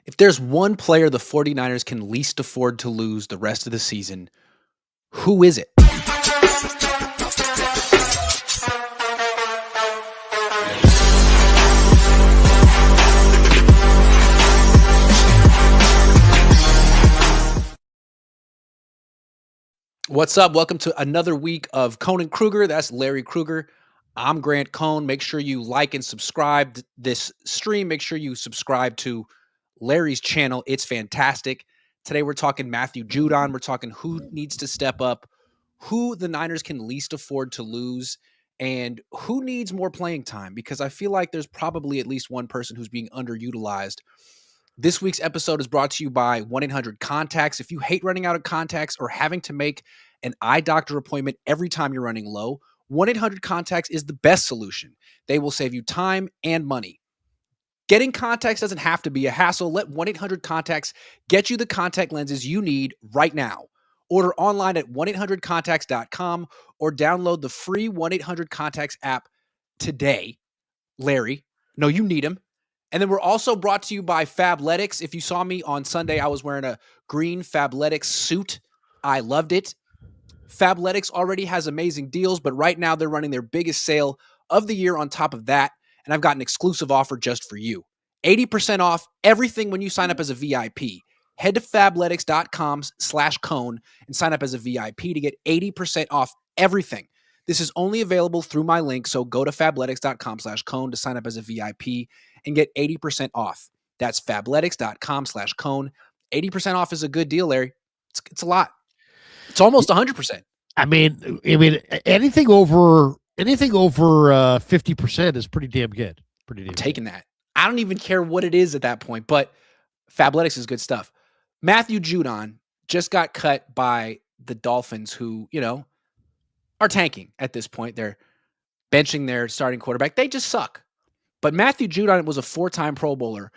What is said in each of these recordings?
If there's one player the 49ers can least afford to lose the rest of the season, who is it? What's up? Welcome to another week of Cohn and Krueger. That's Larry Krueger. I'm Grant Cohn. Make sure you like and subscribe to this stream. Make sure you subscribe to Larry's channel. It's fantastic. Today we're talking Matthew Judon. We're talking who needs to step up, who the Niners can least afford to lose, and who needs more playing time, because I feel like there's probably at least one person who's being underutilized. This week's episode is brought to you by 1-800-CONTACTS. If you hate running out of contacts or having to make an eye doctor appointment every time you're running low, 1-800-CONTACTS is the best solution. They will save you time and money. Getting contacts doesn't have to be a hassle. Let 1-800-CONTACTS get you the contact lenses you need right now. Order online at 1-800-CONTACTS.com or download the free 1-800-CONTACTS app today. Larry, no, you need them. And then we're also brought to you by Fabletics. If you saw me on Sunday, I was wearing a green Fabletics suit. I loved it. Fabletics already has amazing deals, but right now they're running their biggest sale of the year on top of that. And I've got an exclusive offer just for you. 80% off everything when you sign up as a VIP. Head to fabletics.com/cone and sign up as a VIP to get 80% off everything. This is only available through my link, so go to fabletics.com/cone to sign up as a VIP and get 80% off. That's fabletics.com/cone. 80% off is a good deal, Larry. It's a lot. It's almost 100%. I mean, anything over 50% is pretty damn good. I'm taking that. I don't even care what it is at that point, but Fabletics is good stuff. Matthew Judon just got cut by the Dolphins, who, are tanking at this point. They're benching their starting quarterback. They just suck. But Matthew Judon was a 4-time Pro Bowler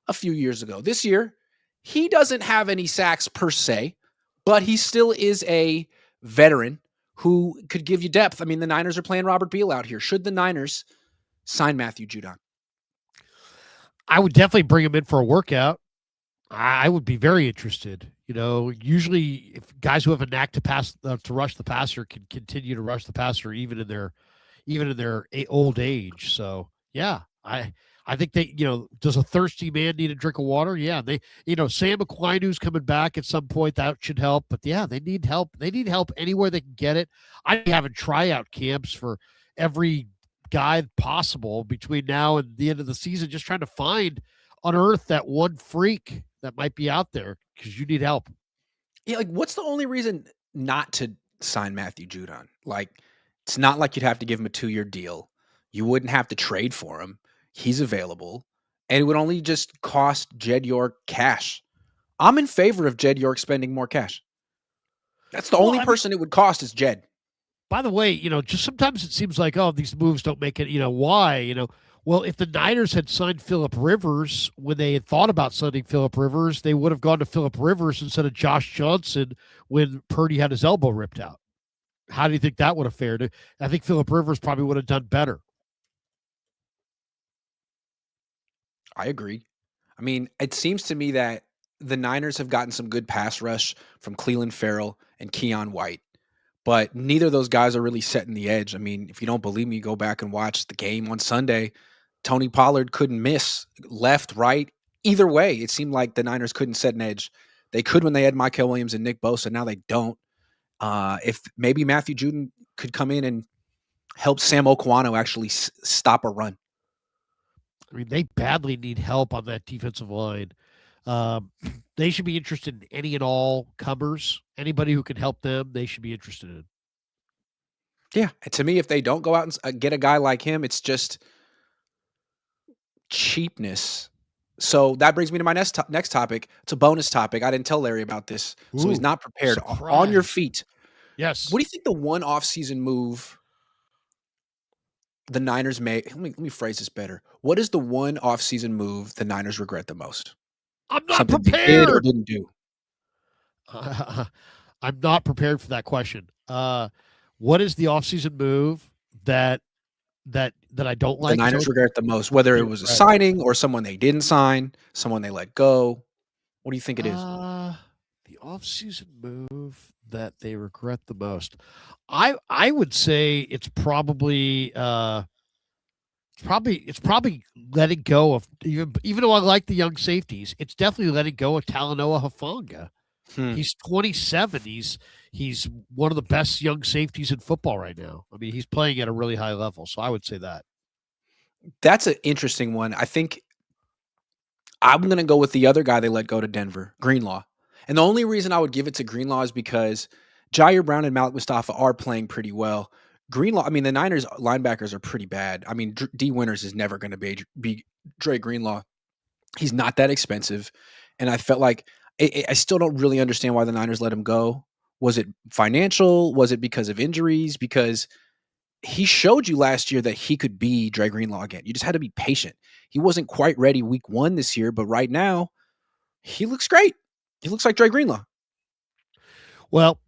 a few years ago. This year, he doesn't have any sacks per se, but he still is a veteran who could give you depth. I mean, the Niners are playing Robert Beal out here. Should the Niners sign Matthew Judon? I would definitely bring him in for a workout. I would be very interested. Usually if guys who have a knack to pass, to rush the passer can continue to rush the passer even in their old age. So yeah, I think they, does a thirsty man need a drink of water? Yeah. They, Sam Equinu's coming back at some point. That should help. But yeah, they need help. They need help anywhere they can get it. I having tryout camps for every guy possible between now and the end of the season, just trying to unearth that one freak that might be out there because you need help. Yeah, what's the only reason not to sign Matthew Judon? It's not like you'd have to give him a 2-year deal. You wouldn't have to trade for him. He's available. And it would only just cost Jed York cash. I'm in favor of Jed York spending more cash. That's the only person it would cost is Jed. By the way, just sometimes it seems like, these moves don't make it, why, Well, if the Niners had signed Phillip Rivers when they had thought about signing Phillip Rivers, they would have gone to Phillip Rivers instead of Josh Johnson when Purdy had his elbow ripped out. How do you think that would have fared? I think Phillip Rivers probably would have done better. I agree. I mean, it seems to me that the Niners have gotten some good pass rush from Cleveland Farrell and Keon White, but neither of those guys are really setting the edge. I mean, if you don't believe me, go back and watch the game on Sunday. Tony Pollard couldn't miss left, right. Either way, it seemed like the Niners couldn't set an edge. They could when they had Mykel Williams and Nick Bosa. Now they don't. If maybe Matthew Judon could come in and help Sam Okwano actually stop a run. I mean, they badly need help on that defensive line. They should be interested in any and all comers. Anybody who can help them, they should be interested in. Yeah. And to me, if they don't go out and get a guy like him, it's just cheapness. So that brings me to my next topic. It's a bonus topic. I didn't tell Larry about this, so he's not prepared. Surprise. On your feet. Yes. What do you think the one offseason move the Niners made? Let me phrase this better. What is the one offseason move the Niners regret the most? I'm not Something prepared. They did or didn't do. I'm not prepared for that question. What is the offseason move that that I don't The like is Niners regret the most, whether they it was a regret. signing or someone they didn't sign, someone they let go. What do you think it is? Uh, the offseason move that they regret the most. I would say it's probably letting go of even though I like the young safeties, it's definitely letting go of Talanoa Hufanga. Hmm. He's 27. He's one of the best young safeties in football right now. I mean, he's playing at a really high level, so I would say that. That's an interesting one. I think I'm gonna go with the other guy they let go to Denver, Greenlaw. And the only reason I would give it to Greenlaw is because Jair Brown and Malik Mustafa are playing pretty well. Greenlaw, I mean, the Niners linebackers are pretty bad. I mean, D Winters is never going to be Dre Greenlaw. He's not that expensive, and I felt like I still don't really understand why the Niners let him go. Was it financial? Was it because of injuries? Because he showed you last year that he could be Dre Greenlaw again. You just had to be patient. He wasn't quite ready week 1 this year, but right now he looks great. He looks like Dre Greenlaw. Well,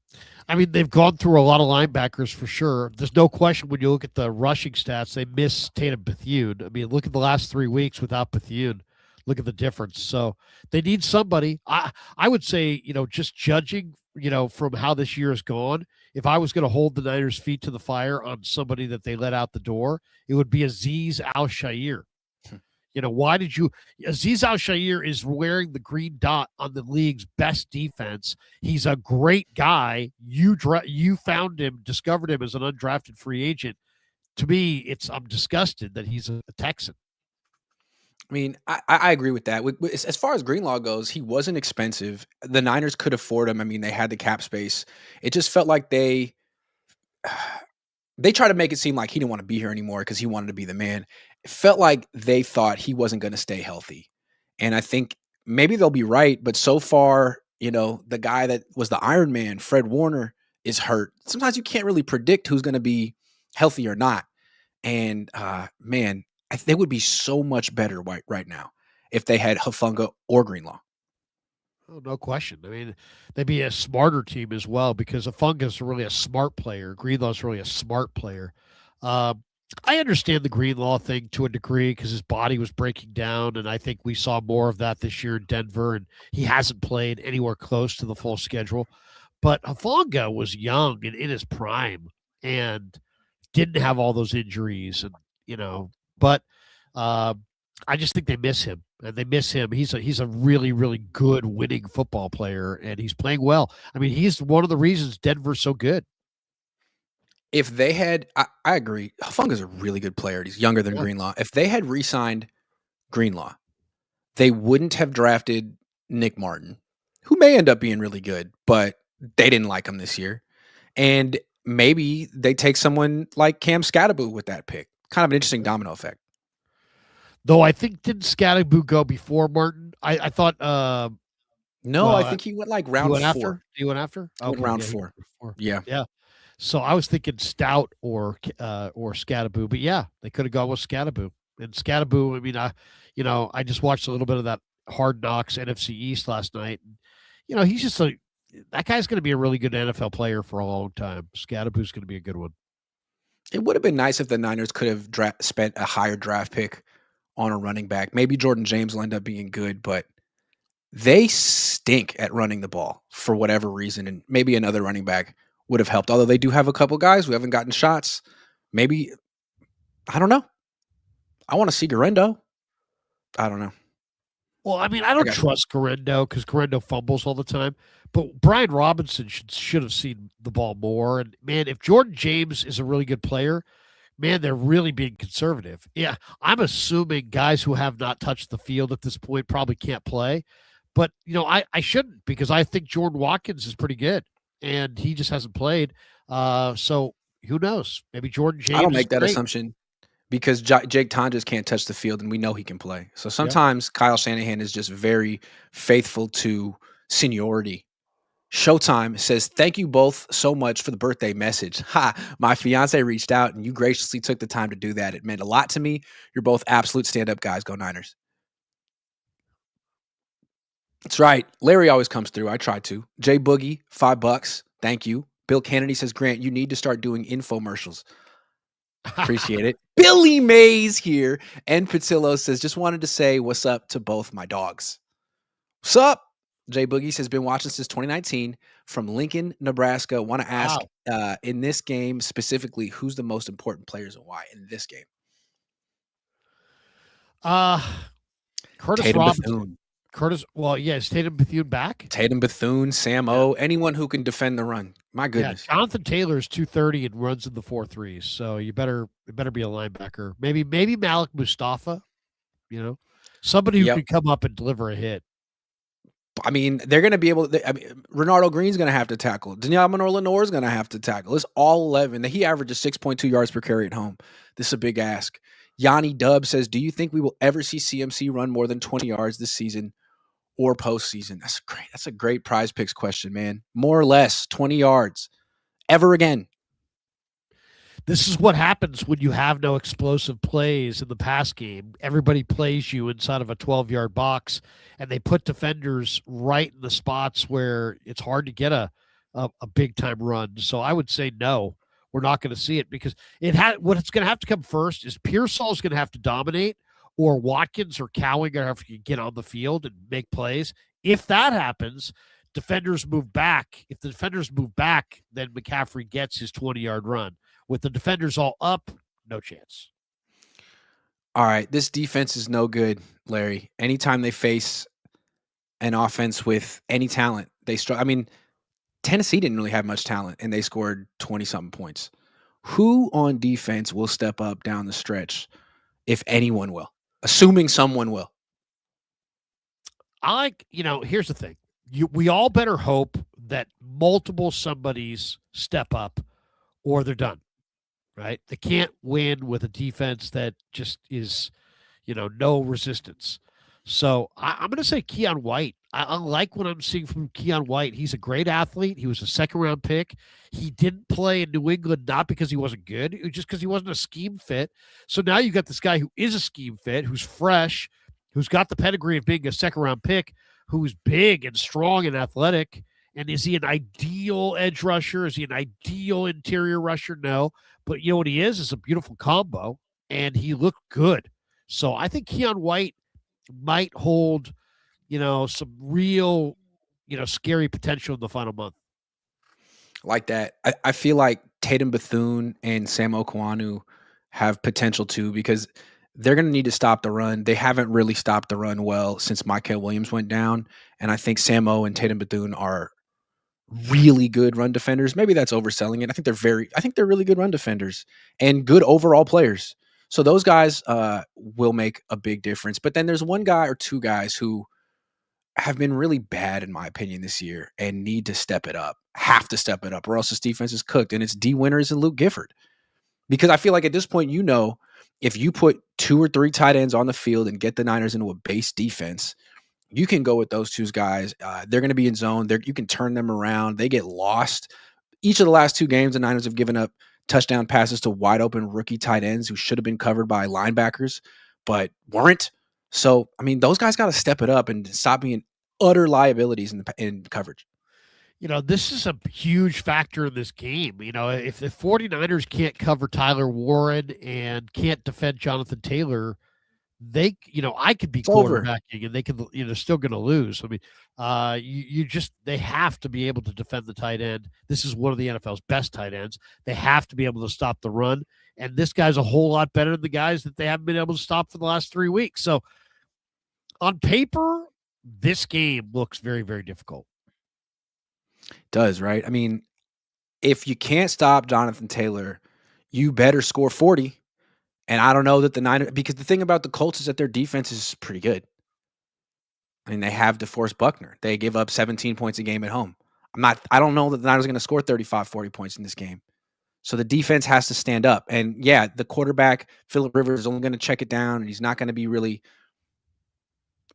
I mean, they've gone through a lot of linebackers for sure. There's no question when you look at the rushing stats, they miss Tatum Bethune. I mean, look at the last 3 weeks without Bethune. Look at the difference. So they need somebody. I would say, just judging, from how this year has gone, if I was going to hold the Niners' feet to the fire on somebody that they let out the door, it would be Aziz Al Shair. Why did you? Aziz Al Shair is wearing the green dot on the league's best defense. He's a great guy. You found him, discovered him as an undrafted free agent. To me, I'm disgusted that he's a Texan. I mean, I agree with that. As far as Greenlaw goes, he wasn't expensive. The Niners could afford him. I mean, they had the cap space. It just felt like they tried to make it seem like he didn't want to be here anymore because he wanted to be the man. It felt like they thought he wasn't going to stay healthy. And I think maybe they'll be right, but so far, the guy that was the Iron Man, Fred Warner, is hurt. Sometimes you can't really predict who's going to be healthy or not. And man, they would be so much better right now if they had Hufanga or Greenlaw. Oh, no question. I mean, they'd be a smarter team as well because Afunga's really a smart player. Greenlaw's really a smart player. Um, I understand the Greenlaw thing to a degree because his body was breaking down, and I think we saw more of that this year in Denver, and he hasn't played anywhere close to the full schedule. But Hufanga was young and in his prime and didn't have all those injuries, and but um, I just think they miss him, and they miss him. He's a really really good winning football player, and he's playing well. I mean, he's one of the reasons Denver's so good. If they had, I agree. Hufanga's a really good player. He's younger than Yeah. Greenlaw. If they had re-signed Greenlaw, they wouldn't have drafted Nick Martin, who may end up being really good, but they didn't like him this year. And maybe they take someone like Cam Scatterboo with that pick. Kind of an interesting domino effect. Though I think didn't Scatterboo go before Martin? I thought. No, I Well, think he went like he round went after. 4. He went after. He went Okay, round yeah, he 4. went before. Yeah. Yeah. So I was thinking Stout or Scatterboo, but yeah, they could have gone with Scatterboo. And Scatterboo, I mean, I just watched a little bit of that Hard Knocks NFC East last night. And, he's just that guy's going to be a really good NFL player for a long time. Scatterboo's going to be a good one. It would have been nice if the Niners could have spent a higher draft pick on a running back. Maybe Jordan James will end up being good, but they stink at running the ball for whatever reason, and maybe another running back would have helped. Although they do have a couple guys who haven't gotten shots. Maybe I don't know. I want to see Garendo. I don't know. Well, I mean, I I don't got trust Garendo because Garendo fumbles all the time. But Brian Robinson should have seen the ball more. And man, if Jordan James is a really good player, man, they're really being conservative. Yeah, I'm assuming guys who have not touched the field at this point probably can't play. But I shouldn't because I think Jordan Watkins is pretty good, and he just hasn't played. So who knows? Maybe Jordan I don't James is make that great. assumption because Jake Tonjes can't touch the field, and we know he can play. So Yeah. sometimes Kyle Shanahan is just very faithful to seniority. Showtime says, "Thank you both so much for the birthday message. Ha, my fiance reached out and you graciously took the time to do that. It meant a lot to me. You're both absolute stand-up guys. Go Niners." That's right. Larry always comes through. I try to. Jay Boogie, $5. Thank you. Bill Kennedy says, "Grant, you need to start doing infomercials." Appreciate it. Billy Mays here. And Patillo says, just wanted to say what's up to both my dogs. What's up? Jay Boogie says, been watching since 2019 from Lincoln, Nebraska. Want to ask Wow. in this game specifically, who's the most important players and why in this game? Uh, Curtis Tatum Robinson. Bethune. Well, yeah, is Tatum Bethune back? Tatum Bethune, Sam Yeah. O, anyone who can defend the run. My Yeah, goodness. Jonathan Taylor is 230 and runs in the 4.3s. So it better be a linebacker. Maybe Malik Mustafa, somebody who Yep. could come up and deliver a hit. I mean, they're going to be able to. I mean, Renardo Green's going to have to tackle. Danielle Lenore is going to have to tackle. It's all 11. He averages 6.2 yards per carry at home. This is a big ask. Yanni Dub says, do you think we will ever see CMC run more than 20 yards this season or postseason? That's great. That's a great prize picks question, man. More or less 20 yards ever again. This is what happens when you have no explosive plays in the pass game. Everybody plays you inside of a 12-yard box, and they put defenders right in the spots where it's hard to get a big-time run. So I would say no, we're not going to see it because what's going to have to come first is Pearsall is going to have to dominate, or Watkins or Cowan are going to have to get on the field and make plays. If that happens, defenders move back. If the defenders move back, then McCaffrey gets his 20-yard run. With the defenders all up, no chance. All right, this defense is no good, Larry. Anytime they face an offense with any talent, they struggle. I mean, Tennessee didn't really have much talent, and they scored 20-something points. Who on defense will step up down the stretch, if anyone will? Assuming someone will. Here's the thing. We all better hope that multiple somebodies step up or they're done. Right? They can't win with a defense that just is, no resistance. So I'm going to say Keon White. I like what I'm seeing from Keon White. He's a great athlete. He was a second-round pick. He didn't play in New England not because he wasn't good, it was just because he wasn't a scheme fit. So now you got this guy who is a scheme fit, who's fresh, who's got the pedigree of being a second-round pick, who's big and strong and athletic. And is he an ideal edge rusher? Is he an ideal interior rusher? No. But you know what he is a beautiful combo, and he looked good. So I think Keon White might hold, some real, scary potential in the final month. Like that. I feel like Tatum Bethune and Sam Okwanu have potential too because they're going to need to stop the run. They haven't really stopped the run well since Michael Williams went down. And I think Sam O and Tatum Bethune are really good run defenders. Maybe that's overselling it. I think they're really good run defenders and good overall players. So those guys will make a big difference. But then there's one guy or two guys who have been really bad, in my opinion, this year and need to step it up, have to step it up, or else this defense is cooked. And it's D Winters and Luke Gifford. Because I feel like at this point, if you put 2 or 3 tight ends on the field and get the Niners into a base defense, you can go with those two guys. They're going to be in zone. You can turn them around. They get lost. Each of the last 2 games, the Niners have given up touchdown passes to wide open rookie tight ends who should have been covered by linebackers, but weren't. So, I mean, those guys got to step it up and stop being utter liabilities in coverage. This is a huge factor in this game. If the 49ers can't cover Tyler Warren and can't defend Jonathan Taylor, I could be quarterbacking and they could, still going to lose. I mean, they have to be able to defend the tight end. This is one of the NFL's best tight ends. They have to be able to stop the run. And this guy's a whole lot better than the guys that they haven't been able to stop for the last 3 weeks. So on paper, this game looks very, very difficult. Does, right? I mean, if you can't stop Jonathan Taylor, you better score 40. And I don't know that the Niners, because the thing about the Colts is that their defense is pretty good. I mean, they have DeForest Buckner. They give up 17 points a game at home. I don't know that the Niners are going to score 35, 40 points in this game. So the defense has to stand up. And yeah, the quarterback, Phillip Rivers, is only going to check it down, and he's not going to be really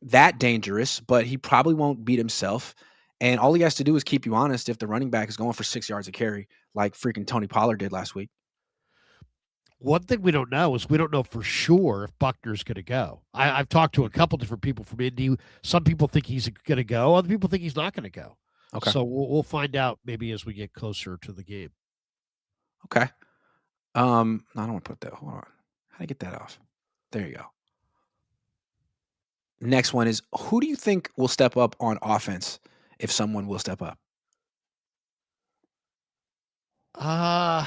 that dangerous, but he probably won't beat himself. And all he has to do is keep you honest if the running back is going for 6 yards a carry, like freaking Tony Pollard did last week. One thing we don't know is we don't know for sure if Buckner's going to go. I've talked to a couple different people from Indy. Some people think he's going to go. Other people think he's not going to go. Okay. So we'll find out maybe as we get closer to the game. Okay. No, I don't want to put that. Hold on. How do I get that off? There you go. Next one is, who do you think will step up on offense if someone will step up? Uh,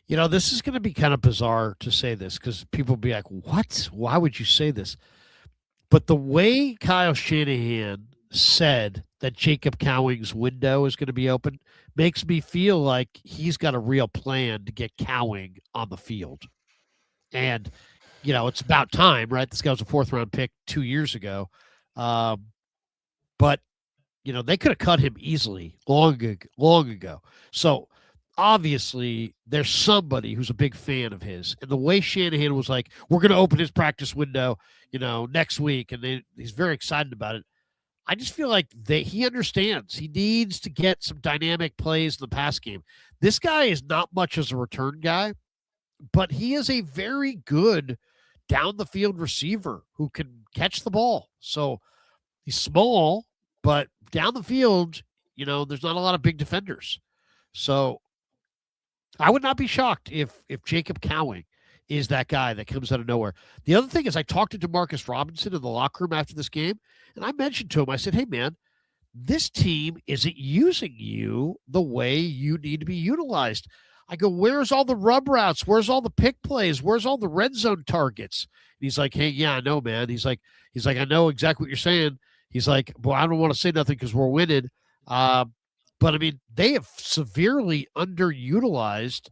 this is going to be kind of bizarre to say this because people will be like, what? Why would you say this? But the way Kyle Shanahan said that Jacob Cowing's window is going to be open makes me feel like he's got a real plan to get Cowing on the field. And, it's about time, right? This guy was a 4th-round pick 2 years ago. But, they could have cut him easily long ago. So, obviously, there's somebody who's a big fan of his. And the way Shanahan was like, we're going to open his practice window, next week. And he's very excited about it. I just feel like he understands. He needs to get some dynamic plays in the pass game. This guy is not much as a return guy, but he is a very good down the field receiver who can catch the ball. So he's small, but down the field, there's not a lot of big defenders. So I would not be shocked if Jacob Cowing is that guy that comes out of nowhere. The other thing is I talked to DeMarcus Robinson in the locker room after this game, and I mentioned to him, I said, hey, man, this team isn't using you the way you need to be utilized. I go, where's all the rub routes? Where's all the pick plays? Where's all the red zone targets? And he's like, hey, yeah, I know, man. He's like, I know exactly what you're saying. He's like, well, I don't want to say nothing because we're winning. But I mean, they have severely underutilized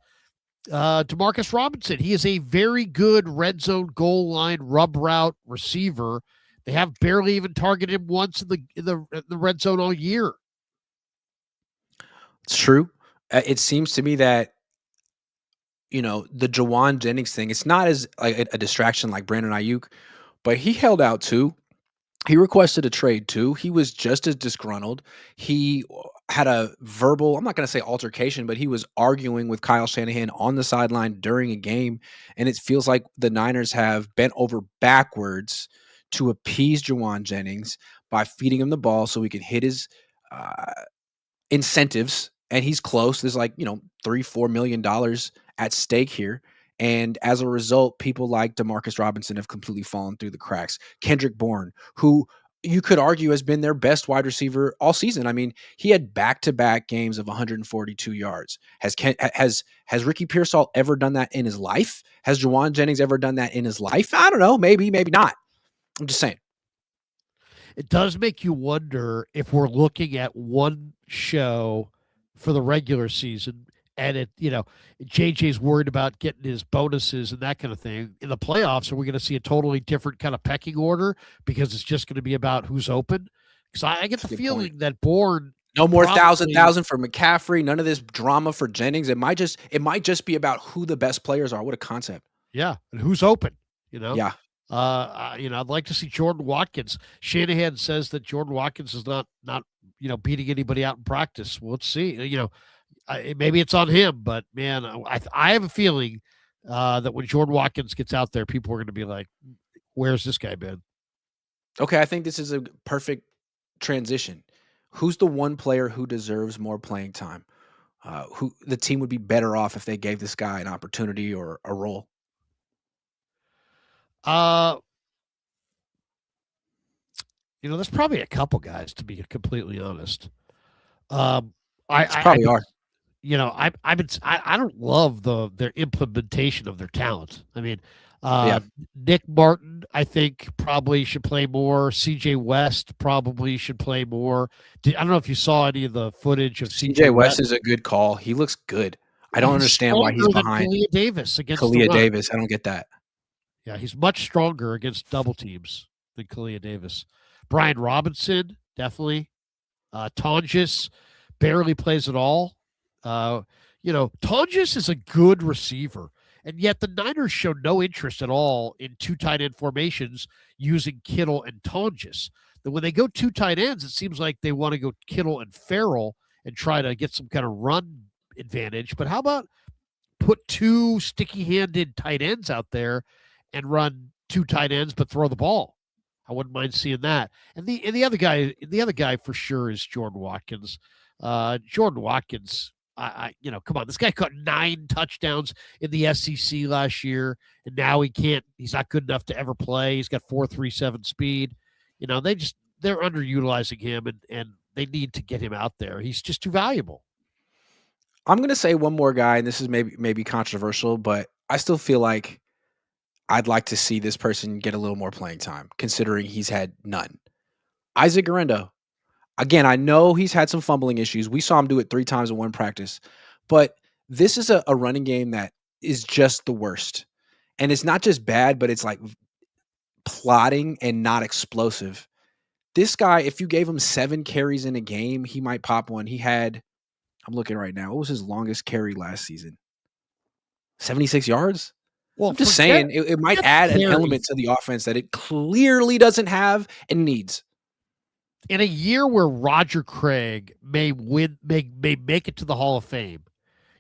DeMarcus Robinson. He is a very good red zone goal line rub route receiver. They have barely even targeted him once in the red zone all year. It's true. It seems to me that the Jauan Jennings thing. It's not as like a distraction like Brandon Ayuk, but he held out too. He requested a trade too. He was just as disgruntled. He had a verbal, I'm not going to say altercation, but he was arguing with Kyle Shanahan on the sideline during a game. And it feels like the Niners have bent over backwards to appease Jauan Jennings by feeding him the ball so he can hit his incentives. And he's close. There's like, $3-4 million at stake here. And as a result, people like DeMarcus Robinson have completely fallen through the cracks. Kendrick Bourne, who you could argue has been their best wide receiver all season. I mean, he had back-to-back games of 142 yards. Has Ricky Pearsall ever done that in his life? Has Jauan Jennings ever done that in his life? I don't know. Maybe not. I'm just saying. It does make you wonder if we're looking at one show for the regular season and JJ's worried about getting his bonuses and that kind of thing. In the playoffs, are we going to see a totally different kind of pecking order because it's just going to be about who's open? Because I get the feeling that Bourne, no more thousand for McCaffrey, none of this drama for Jennings. It might just be about who the best players are. What a concept. Yeah, and who's open, Yeah. I'd like to see Jordan Watkins. Shanahan says that Jordan Watkins is not beating anybody out in practice. Well, let's see. Maybe it's on him, but man, I have a feeling that when Jordan Watkins gets out there, people are going to be like, "Where's this guy been?" Okay, I think this is a perfect transition. Who's the one player who deserves more playing time? Who the team would be better off if they gave this guy an opportunity or a role? There's probably a couple guys, to be completely honest. I probably are. I don't love their implementation of their talent. I mean, Yeah. Nick Martin, I think probably should play more. CJ West probably should play more. I don't know if you saw any of the footage of CJ West is a good call. He looks good. I don't understand why he's behind Kalia Davis against Kalia Davis. I don't get that. Yeah, he's much stronger against double teams than Kalia Davis. Brian Robinson, definitely. Tonjes barely plays at all. Tonjes is a good receiver, and yet the Niners show no interest at all in two tight end formations using Kittle and Tonjes. Then when they go two tight ends, it seems like they want to go Kittle and Farrell and try to get some kind of run advantage. But how about put two sticky-handed tight ends out there and run two tight ends but throw the ball? I wouldn't mind seeing that. And the other guy for sure is Jordan Watkins. Jordan Watkins, Come on, this guy caught 9 touchdowns in the SEC last year, and now he's not good enough to ever play. He's got 4.37 speed. They're underutilizing him, and they need to get him out there. He's just too valuable. I'm going to say one more guy, and this is maybe controversial, but I still feel like I'd like to see this person get a little more playing time, considering he's had none. Isaac Guerrero. Again, I know he's had some fumbling issues. We saw him do it 3 times in one practice, but this is a running game that is just the worst. And it's not just bad, but it's like plotting and not explosive. This guy, if you gave him 7 carries in a game, he might pop one. I'm looking right now. What was his longest carry last season? 76 yards? Well, I'm just saying it might add an element to the offense that it clearly doesn't have and needs. In a year where Roger Craig may make it to the Hall of Fame,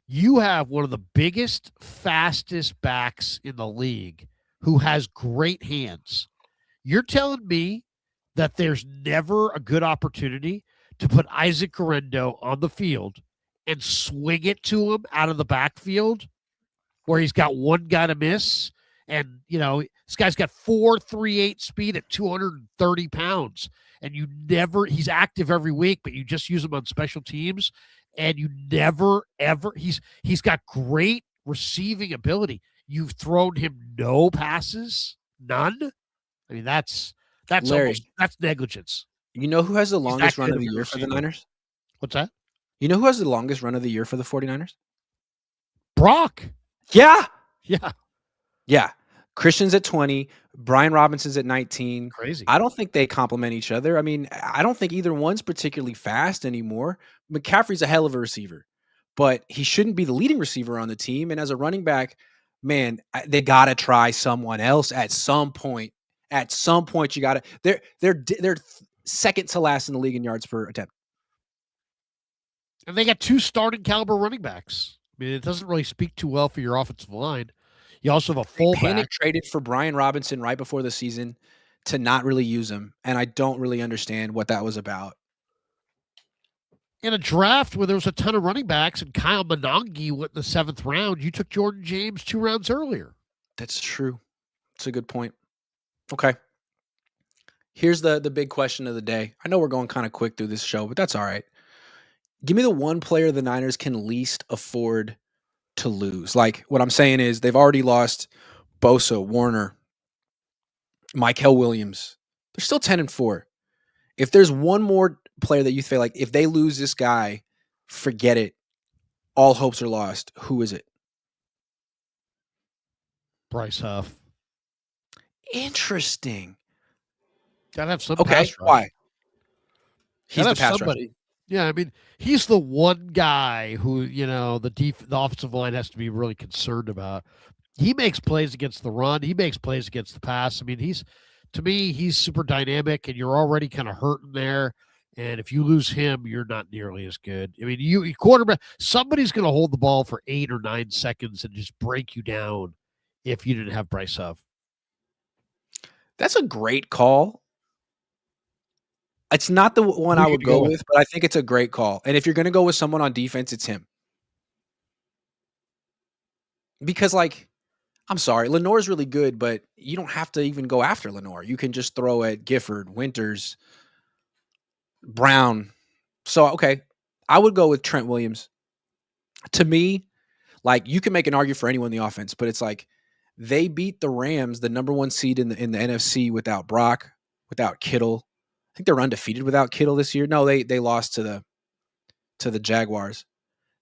you have one of the biggest, fastest backs in the league who has great hands. You're telling me that there's never a good opportunity to put Isaac Guerrero on the field and swing it to him out of the backfield where he's got one guy to miss. And, this guy's got 4.38 speed at 230 pounds. And he's active every week, but you just use him on special teams. And you never, ever, he's got great receiving ability. You've thrown him no passes, none. I mean, that's Larry, that's negligence. You know who has the longest run of the year for the Niners? What's that? You know who has the longest run of the year for the 49ers? Brock. Yeah. Yeah. Yeah. Christian's at 20. Brian Robinson's at 19. Crazy. I don't think they complement each other. I mean, I don't think either one's particularly fast anymore. McCaffrey's a hell of a receiver, but he shouldn't be the leading receiver on the team. And as a running back, man, they got to try someone else at some point. At some point, you got to. They're second to last in the league in yards per attempt. And they got 2 starting caliber running backs. I mean, it doesn't really speak too well for your offensive line. You also have a fullback. Panic traded for Brian Robinson right before the season to not really use him, and I don't really understand what that was about. In a draft where there was a ton of running backs and Kyle Monange went in the 7th round, you took Jordan James 2 rounds earlier. That's true. It's a good point. Okay. Here's the big question of the day. I know we're going kind of quick through this show, but that's all right. Give me the one player the Niners can least afford to lose. Like, what I'm saying is they've already lost Bosa, Warner, Mykel Williams. They're still 10-4. If there's one more player that you feel like if they lose this guy, forget it. All hopes are lost. Who is it? Bryce Huff. Interesting. Gotta have some pass rush. Why? He's the pass rush. Yeah, I mean, he's the one guy who, the offensive line has to be really concerned about. He makes plays against the run. He makes plays against the pass. I mean, he's super dynamic, and you're already kind of hurting there. And if you lose him, you're not nearly as good. I mean, you quarterback, somebody's going to hold the ball for 8 or 9 seconds and just break you down if you didn't have Bryce Huff. That's a great call. It's not the one I would go with, but I think it's a great call. And if you're going to go with someone on defense, it's him. Because, I'm sorry, Lenore's really good, but you don't have to even go after Lenore. You can just throw at Gifford, Winters, Brown. So, okay, I would go with Trent Williams. To me, you can make an argument for anyone in the offense, but it's they beat the Rams, the number 1 seed in the NFC, without Brock, without Kittle. I think they're undefeated without Kittle this year. No, they lost to the Jaguars.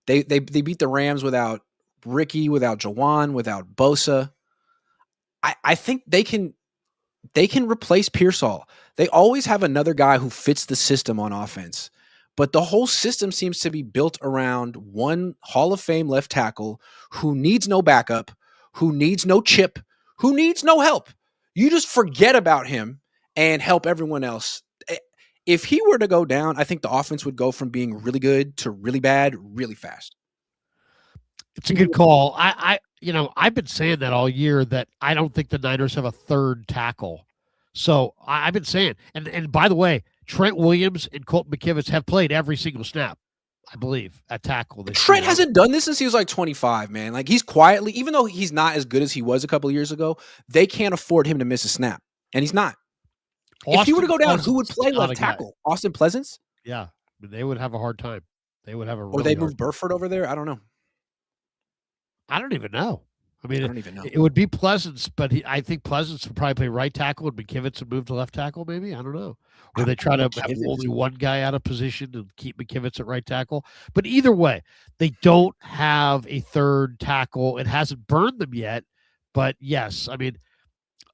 They beat the Rams without Ricky, without Jauan, without Bosa. I think they can replace Pearsall. They always have another guy who fits the system on offense. But the whole system seems to be built around one Hall of Fame left tackle who needs no backup, who needs no chip, who needs no help. You just forget about him and help everyone else. If he were to go down, I think the offense would go from being really good to really bad really fast. It's a good call. I've been saying that all year that I don't think the Niners have a third tackle. So I've been saying, and by the way, Trent Williams and Colton McKivitz have played every single snap. I believe, at tackle this Trent year. hasn't done this since he was like 25, man. Like he's quietly, even though he's not as good as he was a couple of years ago, they can't afford him to miss a snap, and he's not. If he were to Austin go down, who would Pleasance is play not left a guy. tackle? Austin Pleasance, Yeah, I mean, they would have a hard time. They would have a or really they hard move time. Burford over there? I don't know. I don't even know. I mean, I don't even know. it would be Pleasance, but I think Pleasance would probably play right tackle and McKivitz would move to left tackle, maybe. I don't know. Or they try to have only one guy out of position and keep McKivitz at right tackle. But either way, they don't have a third tackle. It hasn't burned them yet. But yes, I mean,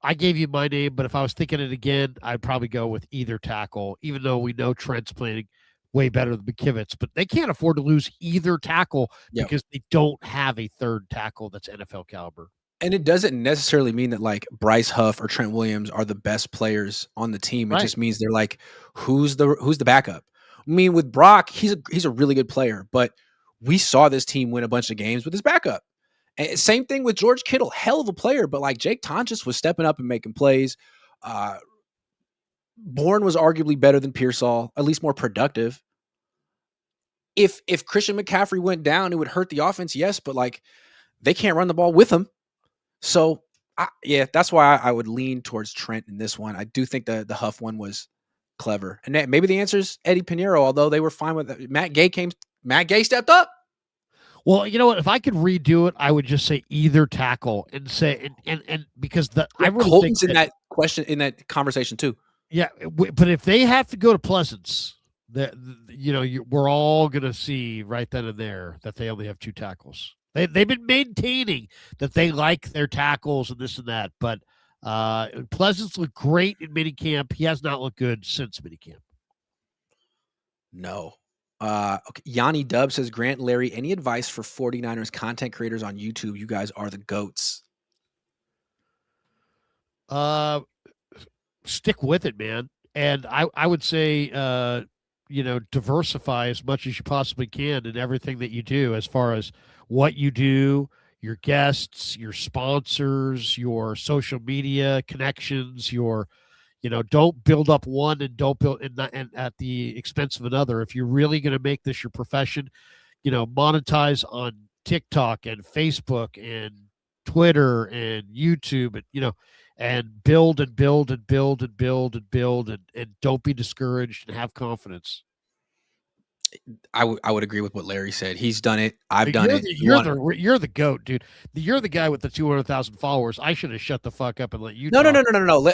I gave you my name, but if I was thinking it again, I'd probably go with either tackle, even though we know Trent's playing way better than McKivitz. But they can't afford to lose either tackle Yep. because they don't have a third tackle that's NFL caliber. And it doesn't necessarily mean that like Bryce Huff or Trent Williams are the best players on the team. It Right. just means they're like, who's the backup? I mean, with Brock, he's a really good player, but we saw this team win a bunch of games with his backup. And same thing with George Kittle, hell of a player, but like Jake Tonjes was stepping up and making plays. Bourne was arguably better than Pearsall, at least more productive. If Christian McCaffrey went down, it would hurt the offense, yes, but like they can't run the ball with him. So yeah, that's why I would lean towards Trent in this one. I do think the Huff one was clever, and maybe the answer is Eddie Pinheiro. Although they were fine with it. Matt Gay stepped up. Well, you know what? If I could redo it, I would just say either tackle and say and because I really Colton's think in that question in that conversation too. Yeah, but if they have to go to Pleasance, we're all going to see right then and there that they only have two tackles. They've been maintaining that they like their tackles and this and that, but Pleasance looked great in minicamp. He has not looked good since minicamp. No. Okay. Yanni Dub says, Grant, Larry, any advice for 49ers content creators on YouTube? You guys are the GOATs. Stick with it, man. And I would say, diversify as much as you possibly can in everything that you do, as far as what you do, your guests, your sponsors, your social media connections, don't build up one and don't build and at the expense of another. If you're really going to make this your profession, monetize on TikTok and Facebook and Twitter and YouTube, and build and build and build and build and build and don't be discouraged and have confidence. I would agree with what Larry said. He's done it. I've done it. You're the GOAT, dude. You're the guy with the 200,000 followers. I should have shut the fuck up and let you. No.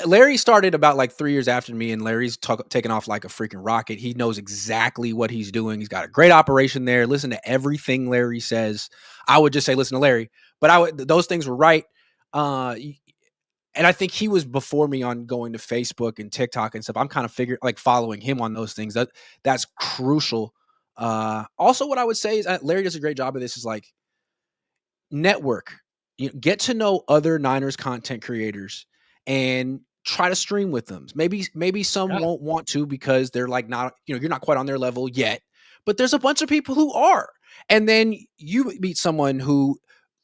Larry started about like 3 years after me, and Larry's taking off like a freaking rocket. He knows exactly what he's doing. He's got a great operation there. Listen to everything Larry says. I would just say listen to Larry, but those things were right. And I think he was before me on going to Facebook and TikTok and stuff. I'm kind of following him on those things. That's crucial. Also, what I would say is Larry does a great job of this. Is like network, get to know other Niners content creators and try to stream with them. Maybe some won't want to because they're like not, you're not quite on their level yet. But there's a bunch of people who are, and then you meet someone who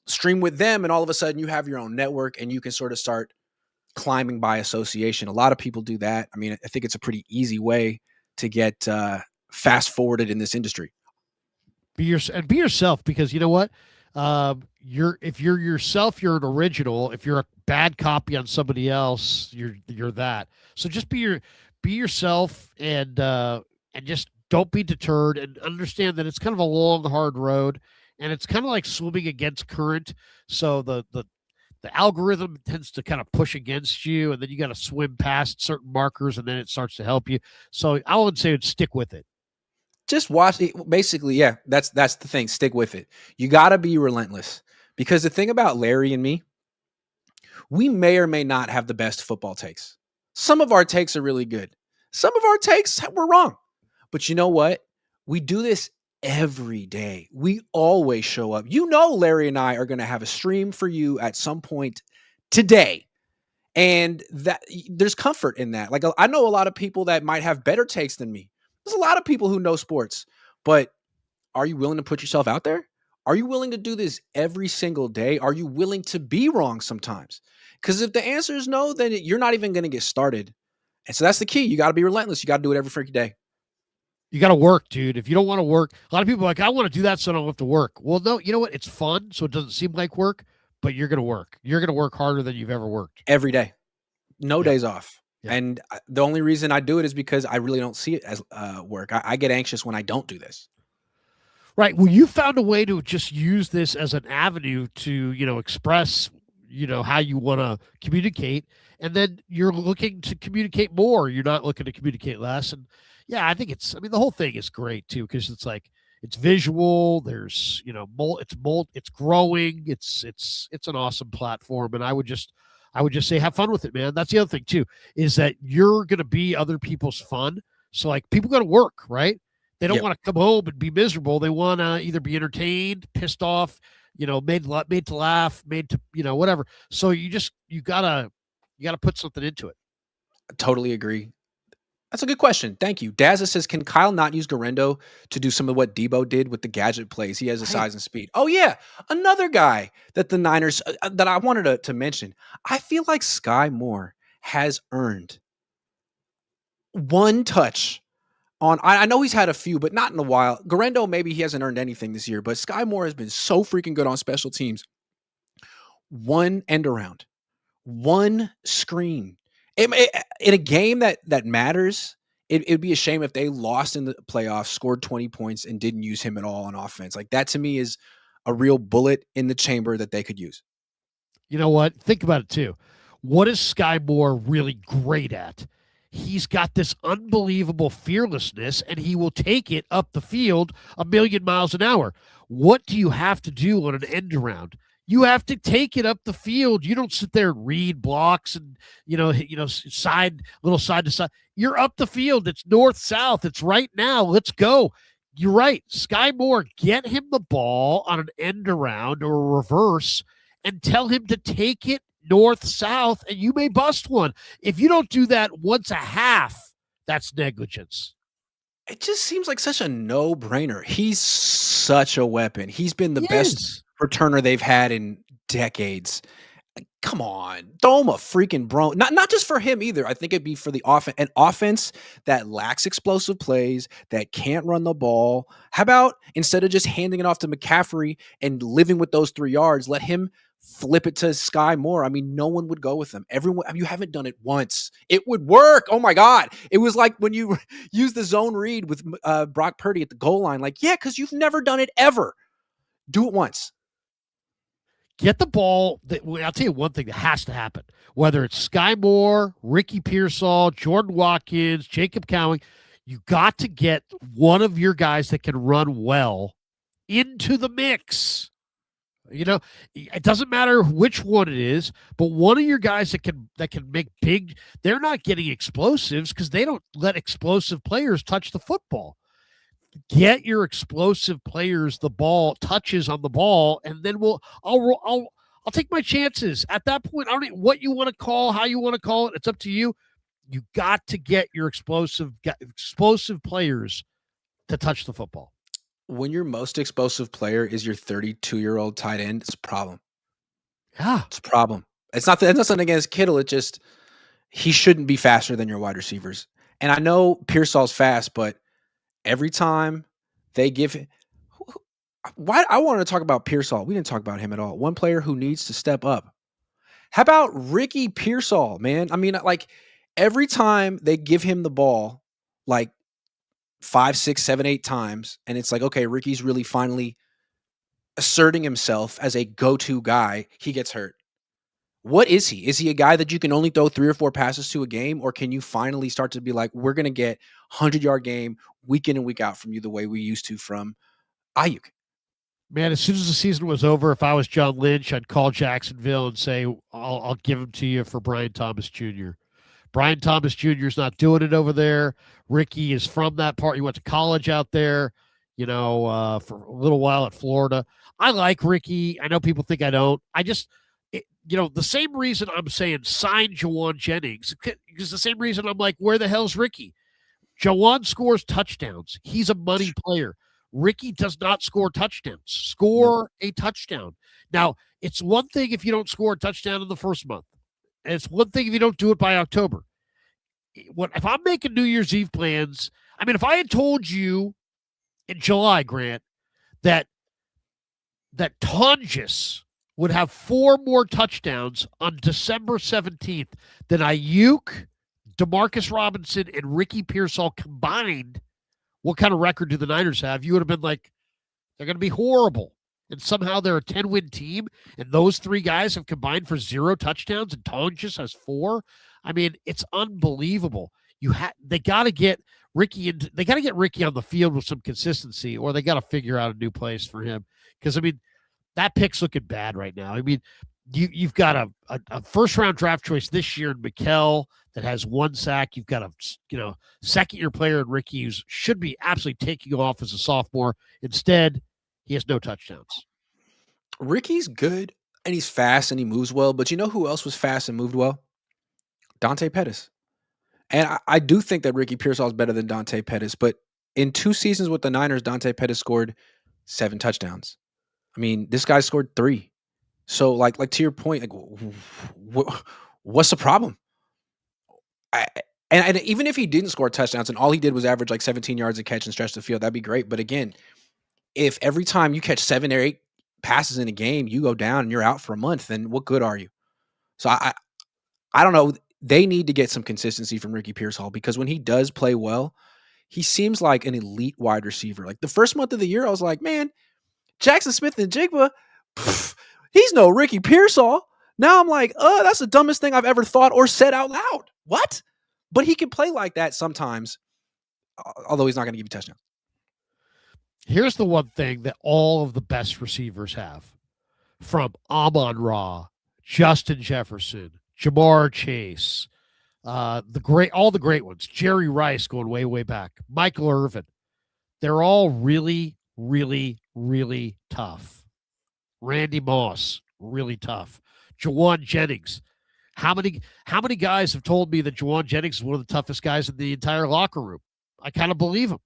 stream with them, and all of a sudden you have your own network, and you can sort of start climbing by association. A lot of people do that. I mean, I think it's a pretty easy way to get fast forwarded in this industry. Be yourself, because you know what? If you're yourself, you're an original. If you're a bad copy on somebody else, you're that. So just be yourself and just don't be deterred, and understand that it's kind of a long, hard road, and it's kind of like swimming against current. So the algorithm tends to kind of push against you, and then you got to swim past certain markers, and then it starts to help you. So I would say stick with it. Just watch it. Basically, yeah, that's the thing. Stick with it. You got to be relentless, because the thing about Larry and me, we may or may not have the best football takes. Some of our takes are really good. Some of our takes were wrong. But you know what? We do this every day. We always show up. Larry and I are going to have a stream for you at some point today. And that there's comfort in that. Like, I know a lot of people that might have better takes than me. There's a lot of people who know sports, but are you willing to put yourself out there? Are you willing to do this every single day? Are you willing to be wrong sometimes? Because if the answer is no, then you're not even going to get started. And so that's the key. You got to be relentless. You got to do it every freaking day. You got to work, dude. If you don't want to work, a lot of people are like, I want to do that so I don't have to work. Well, no, you know what? It's fun, so it doesn't seem like work, but you're going to work. You're going to work harder than you've ever worked. Every day. No Yep. days off. Yep. And the only reason I do it is because I really don't see it as work. I get anxious when I don't do this. Right. Well, you found a way to just use this as an avenue to, express, how you want to communicate. And then you're looking to communicate more. You're not looking to communicate less. And yeah, I think the whole thing is great too, because it's like, it's visual. There's, it's growing. It's an awesome platform. And I would just say, have fun with it, man. That's the other thing too, is that you're going to be other people's fun. So like people got to work, right? They don't Yep. want to come home and be miserable. They want to either be entertained, pissed off, made to laugh, made to, whatever. So you gotta put something into it. I totally agree. That's a good question. Thank you. Dazza says, can Kyle not use Garendo to do some of what Debo did with the gadget plays? He has the Right. size and speed. Oh, yeah. Another guy that the Niners, that I wanted to mention. I feel like Sky Moore has earned one touch on. I know he's had a few, but not in a while. Garendo, maybe he hasn't earned anything this year, but Sky Moore has been so freaking good on special teams. One end around, one screen. In a game that matters, it'd be a shame if they lost in the playoffs, scored 20 points, and didn't use him at all on offense. Like that to me is a real bullet in the chamber that they could use. You know what? Think about it too. What is Sky Moore really great at? He's got this unbelievable fearlessness, and he will take it up the field a million miles an hour. What do you have to do on an end around? You have to take it up the field. You don't sit there and read blocks and side to side. You're up the field. It's north south. It's right now. Let's go. You're right. Sky Moore, get him the ball on an end around or a reverse and tell him to take it north south, and you may bust one. If you don't do that once a half, that's negligence. It just seems like such a no-brainer. He's such a weapon. He's been the He best is. returner they've had in decades. Come on, throw him a freaking bro. Not just for him either. I think it'd be for the offense, an offense that lacks explosive plays, that can't run the ball. How about instead of just handing it off to McCaffrey and living with those 3 yards, let him flip it to Sky Moore? I mean, no one would go with him. Everyone, you haven't done it once. It would work. Oh my God. It was like when you use the zone read with Brock Purdy at the goal line. Like, yeah, because you've never done it ever. Do it once. Get the ball. I'll tell you one thing that has to happen. Whether it's Sky Moore, Ricky Pearsall, Jordan Watkins, Jacob Cowing, you got to get one of your guys that can run well into the mix. It doesn't matter which one it is, but one of your guys that can make big. They're not getting explosives because they don't let explosive players touch the football. Get your explosive players the ball, touches on the ball, and then I'll take my chances. At that point, I don't know what you want to call, how you want to call it. It's up to you. You got to get your explosive players to touch the football. When your most explosive player is your 32-year-old tight end, it's a problem. Yeah. It's a problem. It's not something against Kittle. It just he shouldn't be faster than your wide receivers. And I know Pearsall's fast, but every time they give him, why I wanted to talk about Pearsall. We didn't talk about him at all. One player who needs to step up. How about Ricky Pearsall, man? I mean, like every time they give him the ball, like 5, 6, 7, 8 times, and it's like, okay, Ricky's really finally asserting himself as a go-to guy, he gets hurt. What is he? Is he a guy that you can only throw 3 or 4 passes to a game, or can you finally start to be like, we're going to get 100-yard game week in and week out from you the way we used to from Ayuk? Man, as soon as the season was over, if I was John Lynch, I'd call Jacksonville and say, I'll give him to you for Brian Thomas Jr. Brian Thomas Jr. is not doing it over there. Ricky is from that part. He went to college out there, for a little while at Florida. I like Ricky. I know people think I don't. The same reason I'm saying sign Jauan Jennings is the same reason I'm like, where the hell's Ricky? Jauan scores touchdowns. He's a money player. Ricky does not score touchdowns. Score a touchdown. Now, it's one thing if you don't score a touchdown in the first month. And it's one thing if you don't do it by October. If I'm making New Year's Eve plans, I mean, if I had told you in July, Grant, that Tonjes would have 4 more touchdowns on December 17th than Ayuk, Demarcus Robinson, and Ricky Pearsall combined, what kind of record do the Niners have? You would have been like, they're going to be horrible. And somehow they're a 10-win team, and those 3 guys have combined for 0 touchdowns, and Tonjes has 4. I mean, it's unbelievable. They got to get Ricky on the field with some consistency, or they got to figure out a new place for him. Because I mean, that pick's looking bad right now. I mean, you've got a first round draft choice this year in Mikell that has 1 sack. You've got a second year player in Ricky who should be absolutely taking off as a sophomore. Instead, he has no touchdowns. Ricky's good and he's fast and he moves well, but you know who else was fast and moved well? Dante Pettis. And I do think that Ricky Pearsall is better than Dante Pettis, but in 2 seasons with the Niners, Dante Pettis scored 7 touchdowns. I mean, this guy scored 3. So, like to your point, what's the problem? And even if he didn't score touchdowns and all he did was average like 17 yards a catch and stretch the field, that'd be great. But again, if every time you catch 7 or 8 passes in a game, you go down and you're out for a month, then what good are you? So I don't know. They need to get some consistency from Ricky Pearsall because when he does play well, he seems like an elite wide receiver. Like the first month of the year, I was like, man, Jackson Smith and Jigba, he's no Ricky Pearsall. Now I'm like, that's the dumbest thing I've ever thought or said out loud. What? But he can play like that sometimes, although he's not going to give you touchdowns. Here's the one thing that all of the best receivers have, from Amon-Ra, Justin Jefferson, Jamar Chase, all the great ones, Jerry Rice going way, way back, Michael Irvin. They're all really, really, really tough. Randy Moss, really tough. Jauan Jennings. How many guys have told me that Jauan Jennings is one of the toughest guys in the entire locker room? I kind of believe him.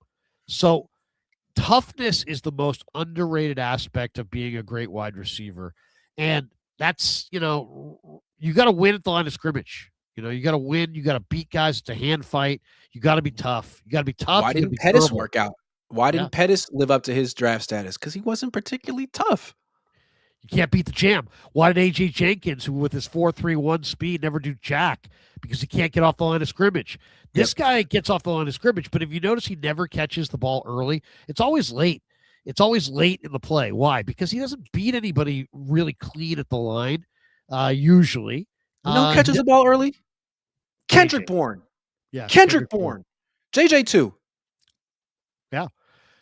So toughness is the most underrated aspect of being a great wide receiver. And that's, you got to win at the line of scrimmage. You got to win. You got to beat guys. It's a hand fight. You got to be tough. You got to be tough. Why didn't Pettis work out? Why didn't Pettis live up to his draft status? Because he wasn't particularly tough. You can't beat the jam. Why did A.J. Jenkins, who with his 4.31 speed, never do jack? Because he can't get off the line of scrimmage. This guy gets off the line of scrimmage, but if you notice, he never catches the ball early. It's always late. It's always late in the play. Why? Because he doesn't beat anybody really clean at the line, usually. No catches the ball early? Kendrick Bourne. Yeah. Kendrick Bourne. JJ2. Yeah.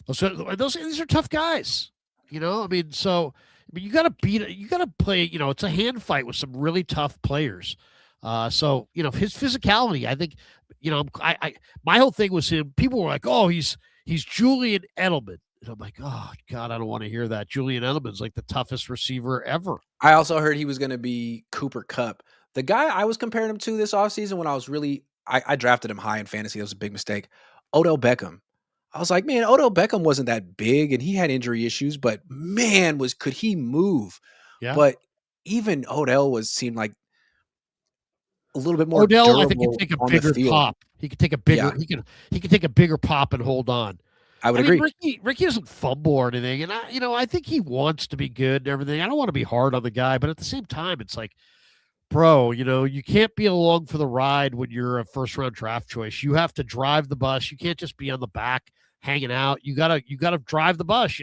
These are tough guys. I mean, you got to play, it's a hand fight with some really tough players. So, his physicality, I think, my whole thing was him. People were like, oh, he's Julian Edelman. And I'm like, oh, God, I don't want to hear that. Julian Edelman's like the toughest receiver ever. I also heard he was going to be Cooper Kupp. The guy I was comparing him to this offseason when I was I drafted him high in fantasy. That was a big mistake. Odell Beckham. I was like, man, Odell Beckham wasn't that big and he had injury issues, but man, could he move? Yeah. But even Odell seemed like a little bit more Odell, durable. I think, can take a bigger pop. He could take a bigger. Yeah. He can take a bigger pop and hold on. I would agree. Ricky doesn't fumble or anything, and I think he wants to be good and everything. I don't want to be hard on the guy, but at the same time, it's like, bro, you can't be along for the ride when you're a first round draft choice. You have to drive the bus. You can't just be on the back hanging out. You gotta drive the bus.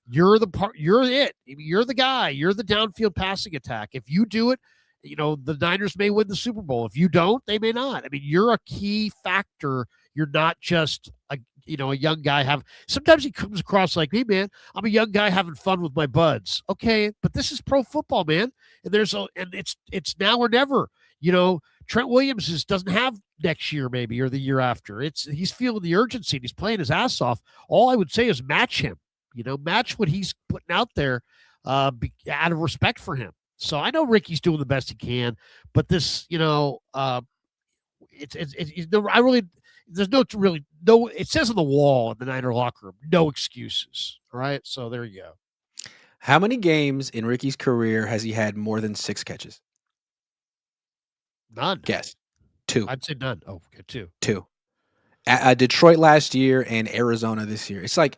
You're the part. You're it. You're the guy. You're the downfield passing attack. If you do it, the Niners may win the Super Bowl. If you don't, they may not. I mean, you're a key factor. You're not just a young guy. Sometimes he comes across like, hey man, I'm a young guy having fun with my buds. Okay, but this is pro football, man. And it's now or never. Trent Williams doesn't have next year maybe or the year after. He's feeling the urgency and he's playing his ass off. All I would say is match him. Match what he's putting out there out of respect for him. So I know Ricky's doing the best he can, but this, I really, there's no, it says on the wall in the Niner locker room, no excuses. All right. So there you go. How many games in Ricky's career has he had more than 6 catches? None. Guess. 2. I'd say none. Oh, okay, 2. 2. Detroit last year and Arizona this year. It's like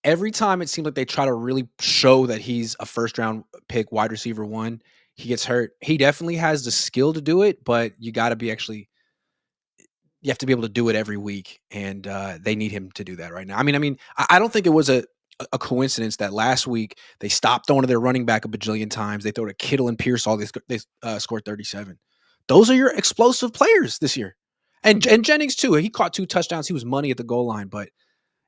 every time it seems like they try to really show that he's a first round pick wide receiver one, he gets hurt. He definitely has the skill to do it, but you got to be actually you have to be able to do it every week, and they need him to do that right now. I don't think it was a coincidence that last week they stopped throwing to their running back a bajillion times. They throw to Kittle and Pearsall. They scored 37. Those are your explosive players this year, and Jennings too. He caught 2 touchdowns. He was money at the goal line, but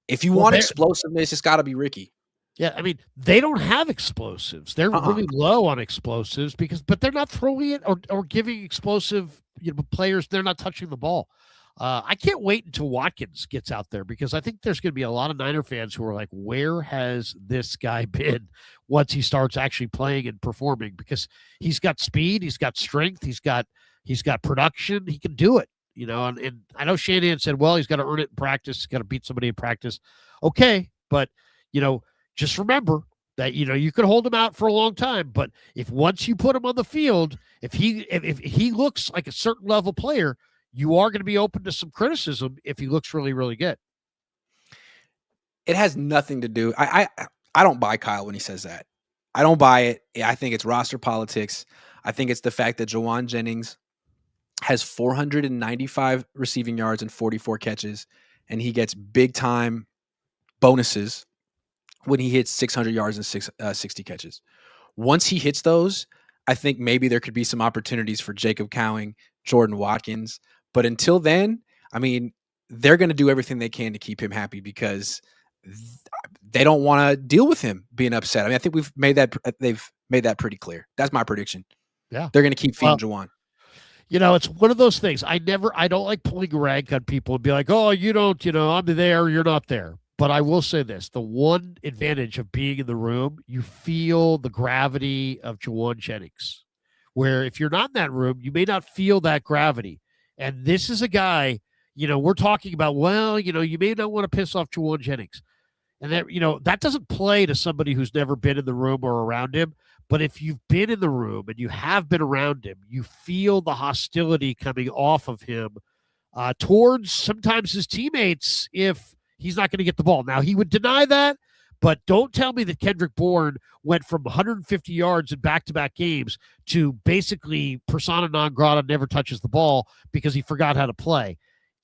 if you Well, want explosiveness, it's got to be Ricky. yeah, I mean, they don't have explosives. They're really low on explosives but they're not throwing it or giving explosive players. They're not touching the ball. I can't wait until Watkins gets out there because I think there's going to be a lot of Niner fans who are like, where has this guy been once he starts actually playing and performing? Because he's got speed, he's got strength, he's got production, he can do it. And I know Shanahan said, well, he's got to earn it in practice, he's got to beat somebody in practice. Okay, but just remember that you could hold him out for a long time, but if once you put him on the field, if he looks like a certain level player, you are going to be open to some criticism if he looks really, really good. It has nothing to do. I don't buy Kyle when he says that. I don't buy it. I think it's roster politics. I think it's the fact that Jauan Jennings has 495 receiving yards and 44 catches, and he gets big time bonuses when he hits 600 yards and 60 catches. Once he hits those, I think maybe there could be some opportunities for Jacob Cowing, Jordan Watkins. But until then, they're going to do everything they can to keep him happy because they don't want to deal with him being upset. I think they've made that pretty clear. That's my prediction. Yeah. They're going to keep feeding Jauan. It's one of those things. I don't like pulling rank on people and be like, oh, you don't, I'm there, you're not there. But I will say this, the one advantage of being in the room, you feel the gravity of Jauan Jennings, where if you're not in that room, you may not feel that gravity. And this is a guy, we're talking about, well, you may not want to piss off Jauan Jennings. And that, that doesn't play to somebody who's never been in the room or around him. But if you've been in the room and you have been around him, you feel the hostility coming off of him towards sometimes his teammates if he's not going to get the ball. Now, he would deny that, but don't tell me that Kendrick Bourne went from 150 yards in back-to-back games to basically persona non grata, never touches the ball because he forgot how to play.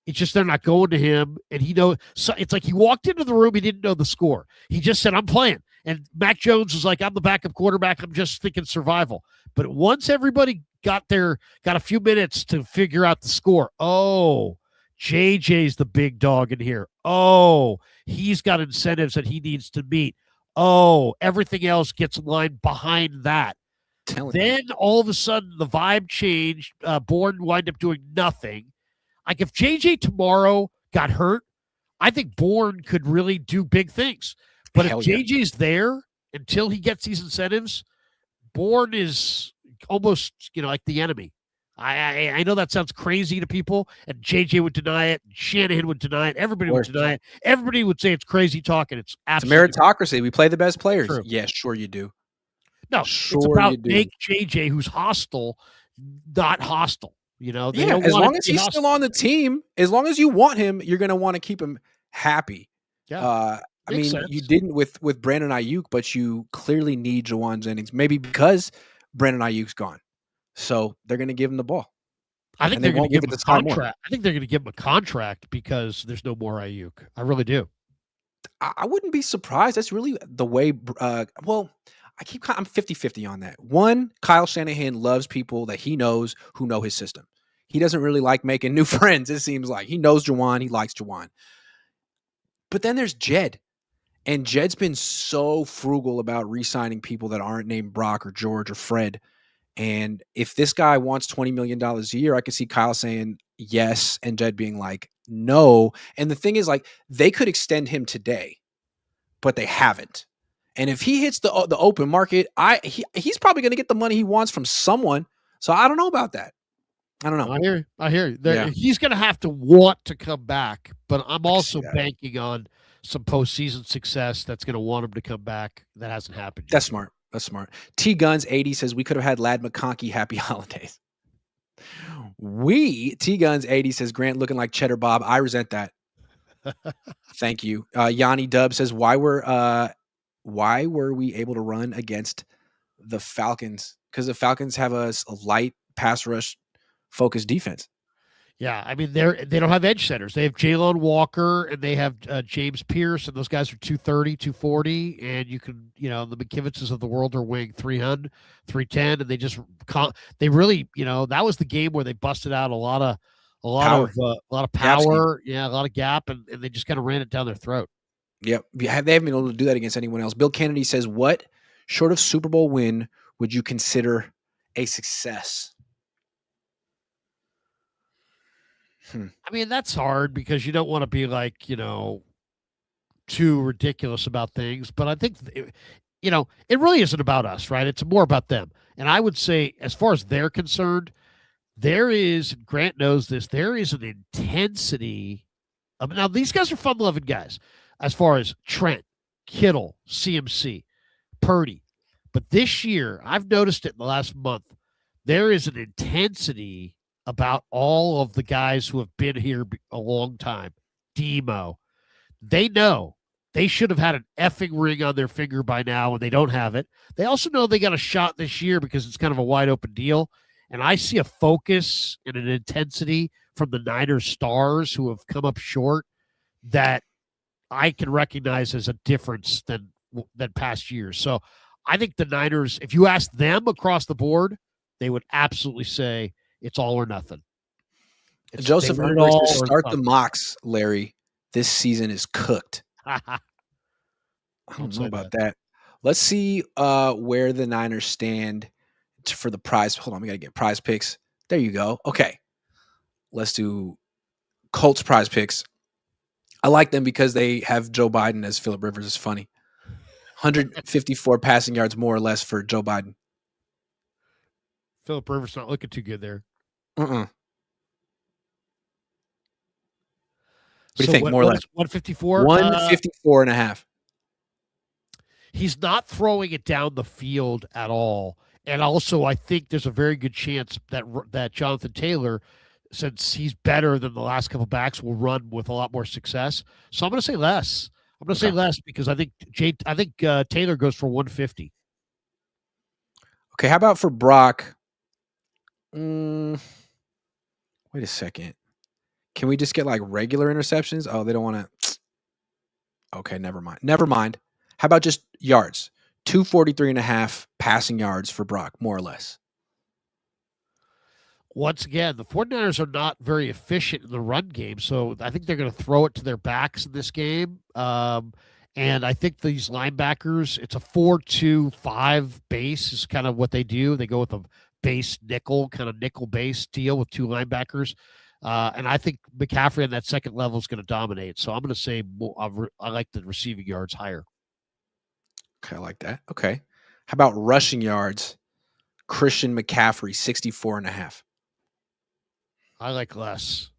It's just they're not going to him, and he knows. So it's like he walked into the room, he didn't know the score. He just said, I'm playing. And Mac Jones was like, I'm the backup quarterback. I'm just thinking survival. But once everybody got a few minutes to figure out the score, oh, JJ's the big dog in here. Oh, he's got incentives that he needs to meet. Oh, everything else gets lined behind that. Then all of a sudden the vibe changed. Bourne wind up doing nothing. Like if JJ tomorrow got hurt, I think Bourne could really do big things. But if JJ's there until he gets these incentives, Bourne is almost, like the enemy. I know that sounds crazy to people, and JJ would deny it, Shanahan would deny it, everybody would deny it. Everybody would say it's crazy talk, and it's absolutely it's a meritocracy. We play the best players. True. Yeah, sure you do. No, sure it's about make JJ, who's hostile, not hostile. As long as he's still on the team, as long as you want him, you're going to want to keep him happy. Yeah. You didn't with Brandon Ayuk, but you clearly need Jauan Jennings, maybe because Brandon Ayuk's gone. So they're going to give him the ball. I think they're going to give him a contract. I think they're going to give him a contract because there's no more Ayuk. I really do. I wouldn't be surprised. That's really the way. I'm 50-50 on that. One, Kyle Shanahan loves people that he knows who know his system. He doesn't really like making new friends, it seems like. He knows Jauan. He likes Jauan. But then there's Jed. And Jed's been so frugal about re-signing people that aren't named Brock or George or Fred. And if this guy wants $20 million a year, I could see Kyle saying yes and Jed being like, no. And the thing is, like, they could extend him today, but they haven't. And if he hits the open market, he's probably going to get the money he wants from someone. So I don't know about that. I don't know. I hear you. He's going to have to want to come back, but I'm also banking on some postseason success that's going to want him to come back. That hasn't happened yet. That's smart. T Guns 80 says we could have had Lad McConkey happy holidays. T Guns 80 says Grant looking like Cheddar Bob. I resent that. Thank you. Yanni Dub says, why were we able to run against the Falcons? Because the Falcons have a light pass rush focused defense. Yeah, I mean they don't have edge centers. They have Jalen Walker and they have James Pierce, and those guys are 230, 240, and you can, the McKivitses of the world are weighing 300, 310, and they really, that was the game where they busted out Power. a lot of Gap scheme. power, yeah, a lot of gap, and they just kind of ran it down their throat. Yep. They haven't been able to do that against anyone else. Bill Kennedy says, what short of Super Bowl win would you consider a success? I mean, that's hard because you don't want to be like, too ridiculous about things. But I think, it really isn't about us, right? It's more about them. And I would say, as far as they're concerned, Grant knows this, there is an intensity. Now, these guys are fun loving guys as far as Trent, Kittle, CMC, Purdy. But this year, I've noticed it in the last month, there is an intensity about all of the guys who have been here a long time. Demo. They know they should have had an effing ring on their finger by now, and they don't have it. They also know they got a shot this year because it's kind of a wide open deal. And I see a focus and an intensity from the Niners stars who have come up short that I can recognize as a difference than past years. So I think the Niners, if you ask them across the board, they would absolutely say it's all or nothing. Joseph Ernberg says, start the mocks, Larry. This season is cooked. I don't know about that. Let's see where the Niners stand for the prize. Hold on, we got to get prize picks. There you go. Okay. Let's do Colts prize picks. I like them because they have Joe Biden as Phillip Rivers. It's funny. 154 passing yards more or less for Joe Biden. Phillip Rivers not looking too good there. What do you think? More or less 154? 154 and a half. He's not throwing it down the field at all. And also, I think there's a very good chance that Jonathan Taylor, since he's better than the last couple backs, will run with a lot more success. So I'm going to say less. I'm going to say less because I think Taylor goes for 150. Okay, how about for Brock? Wait a second. Can we just get like regular interceptions? Oh, they don't want to. Okay, never mind. How about just yards? 243 and a half passing yards for Brock, more or less. Once again, the 49ers are not very efficient in the run game, so I think they're going to throw it to their backs in this game. And I think these linebackers, it's a 4-2-5 base is kind of what they do. They go with a base nickel, kind of nickel base deal with two linebackers. And I think McCaffrey on that second level is going to dominate. So I'm going to say I like the receiving yards higher. Okay, I like that. Okay. How about rushing yards? Christian McCaffrey, 64 and a half. I like less.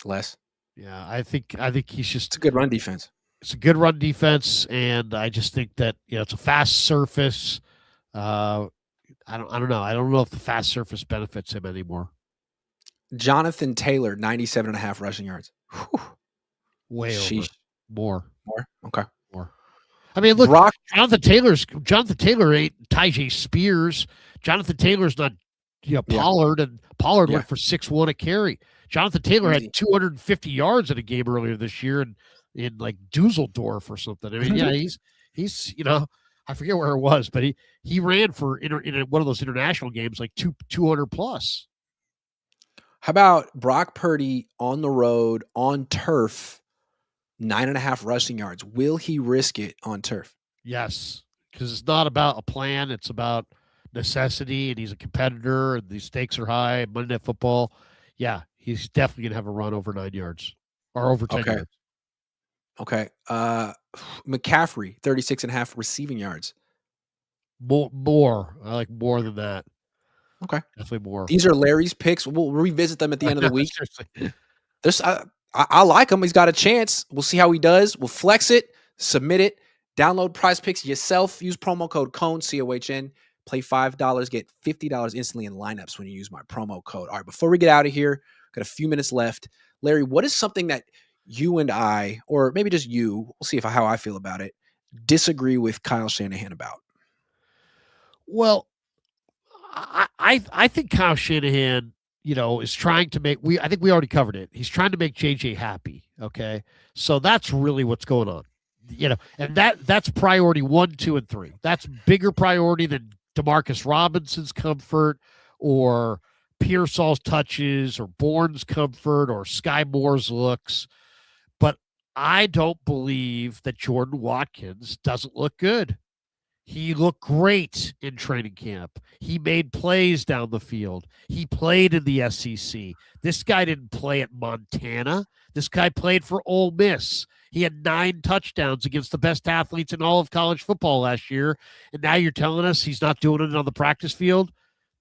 Less? Yeah, I think he's just... It's a good run defense. It's a good run defense, and I just think that it's a fast surface. I don't know. I don't know if the fast surface benefits him anymore. Jonathan Taylor, 97 and a half rushing yards. Whew. Way over. More. Okay. More. I mean, look, Jonathan Taylor ain't Tyjae Spears. Jonathan Taylor's not Pollard, and Pollard went for 6-1 a carry. Jonathan Taylor had 250 yards in a game earlier this year in like Dusseldorf or something. I mean, he's I forget where it was, but he ran for in one of those international games like 200 plus. How about Brock Purdy on the road on turf, 9.5 rushing yards? Will he risk it on turf? Yes, because it's not about a plan; it's about necessity, and he's a competitor, and the stakes are high. Monday Night Football, yeah, he's definitely gonna have a run over 9 yards or over 10 yards. Okay. McCaffrey, 36.5 receiving yards. More. I like more than that. Okay. Definitely more. These are Larry's picks. We'll revisit them at the end of the week. I like him. He's got a chance. We'll see how he does. We'll flex it, submit it, download Prize Picks yourself. Use promo code Cohn, COHN. Play $5, get $50 instantly in lineups when you use my promo code. All right, before we get out of here, got a few minutes left. Larry, what is something that you and I, or maybe just you, we'll see how I feel about it, disagree with Kyle Shanahan about. Well, I think Kyle Shanahan, is trying to make I think we already covered it. He's trying to make JJ happy. Okay. So that's really what's going on. And that's priority 1, 2, and 3. That's bigger priority than DeMarcus Robinson's comfort or Pearsall's touches or Bourne's comfort or Sky Moore's looks. But I don't believe that Jordan Watkins doesn't look good. He looked great in training camp. He made plays down the field. He played in the SEC. This guy didn't play at Montana. This guy played for Ole Miss. He had 9 touchdowns against the best athletes in all of college football last year. And now you're telling us he's not doing it on the practice field?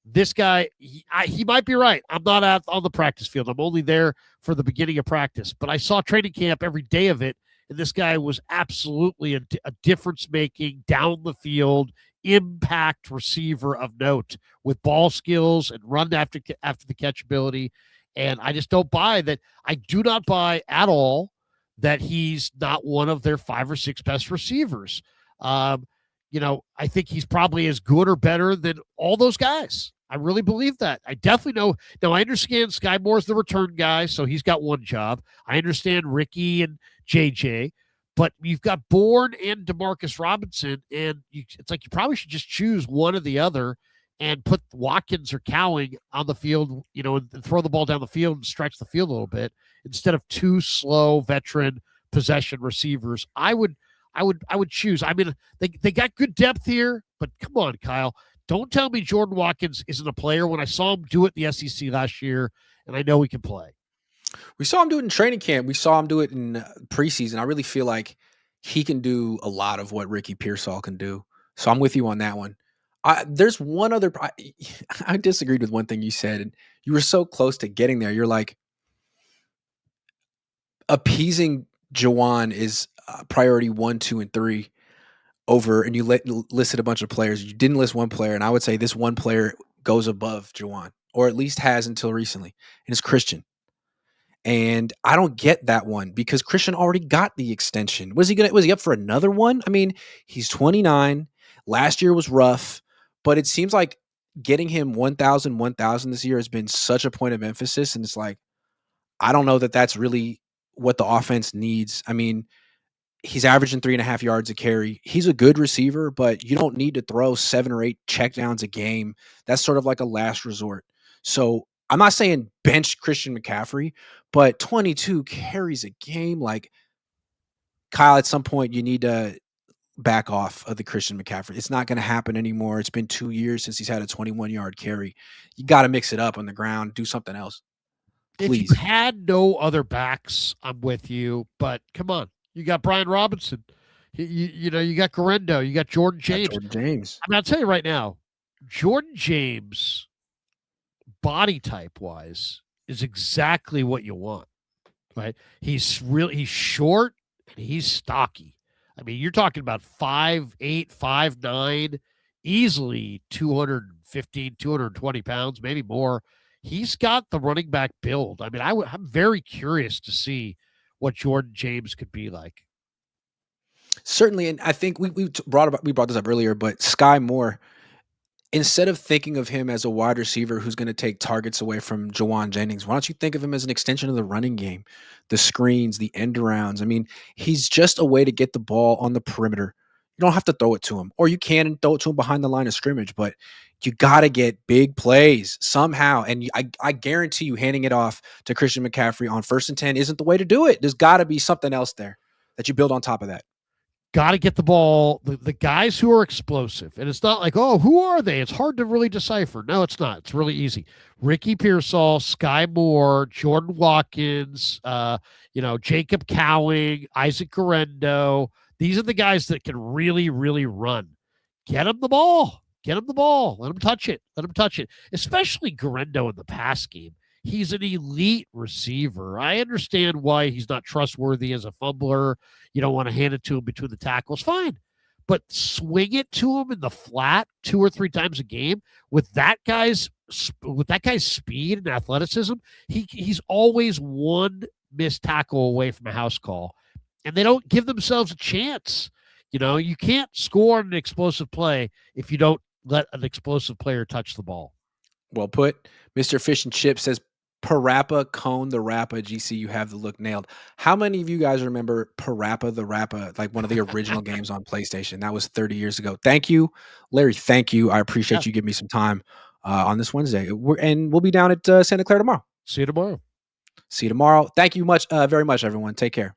This guy, he might be right. I'm not out on the practice field. I'm only there for the beginning of practice. But I saw training camp every day of it. And this guy was absolutely a difference-making, down the field, impact receiver of note with ball skills and run after the catch ability. And I just don't buy that. I do not buy at all that he's not one of their 5 or 6 best receivers. I think he's probably as good or better than all those guys. I really believe that. I definitely know. Now, I understand Sky Moore's the return guy, so he's got one job. I understand Ricky and JJ, but you've got Bourne and DeMarcus Robinson, and it's like you probably should just choose one or the other and put Watkins or Cowing on the field, and throw the ball down the field and stretch the field a little bit instead of 2 slow veteran possession receivers. I would choose. I mean, they got good depth here, but come on, Kyle. Don't tell me Jordan Watkins isn't a player when I saw him do it in the SEC last year, and I know he can play. We saw him do it in training camp. We saw him do it in preseason. I really feel like he can do a lot of what Ricky Pearsall can do. So I'm with you on that one. There's one other. I disagreed with one thing you said, and you were so close to getting there. You're like, appeasing Jauan is priority 1, 2, and 3 over, and you listed a bunch of players. You didn't list one player, and I would say this one player goes above Jauan, or at least has until recently, and it's Christian. And I don't get that one because Christian already got the extension. Was he up for another one? I mean, he's 29. Last year was rough, but it seems like getting him 1,000 this year has been such a point of emphasis. And it's like, I don't know that that's really what the offense needs. I mean, he's averaging 3.5 yards a carry. He's a good receiver, but you don't need to throw 7 or 8 checkdowns a game. That's sort of like a last resort. So I'm not saying bench Christian McCaffrey, but 22 carries a game. Like, Kyle, at some point you need to back off of the Christian McCaffrey. It's not going to happen anymore. It's been 2 years since he's had a 21-yard carry. You got to mix it up on the ground, do something else. Please. If you had no other backs, I'm with you. But come on, you got Brian Robinson. You got Garendo. You got Jordan James. I mean, I'll tell you right now, Jordan James, body type wise, is exactly what you want. Right? He's short and he's stocky. I mean, you're talking about 5'8", 5'9", easily 215, 220 pounds, maybe more. He's got the running back build. I mean, I'm very curious to see what Jordan James could be like. Certainly, and I think we brought this up earlier, but Sky Moore, instead of thinking of him as a wide receiver who's going to take targets away from Jauan Jennings, why don't you think of him as an extension of the running game, the screens, the end arounds? I mean, he's just a way to get the ball on the perimeter. You don't have to throw it to him, or you can throw it to him behind the line of scrimmage, but you got to get big plays somehow. And I guarantee you handing it off to Christian McCaffrey on 1st and 10 isn't the way to do it. There's got to be something else there that you build on top of that. Got to get the ball, the guys who are explosive. And it's not like, oh, who are they? It's hard to really decipher. No, it's not. It's really easy. Ricky Pearsall, Sky Moore, Jordan Watkins, Jacob Cowing, Isaac Garendo. These are the guys that can really, really run. Get them the ball. Get him the ball. Let him touch it. Especially Garendo in the pass game. He's an elite receiver. I understand why he's not trustworthy as a fumbler. You don't want to hand it to him between the tackles. Fine. but swing it to him in the flat 2 or 3 times a game with that guy's speed and athleticism. He's always one missed tackle away from a house call, and they don't give themselves a chance. You can't score an explosive play if you don't let an explosive player touch the ball. Well put. Mr. Fish and Chip says, Parappa, Cohn the Rappa. GC, you have the look nailed. How many of you guys remember Parappa the Rappa, like one of the original games on PlayStation? That was 30 years ago. Thank you, Larry. Thank you. I appreciate you giving me some time on this Wednesday. And we'll be down at Santa Clara tomorrow. See you tomorrow. See you tomorrow. Thank you very much, everyone. Take care.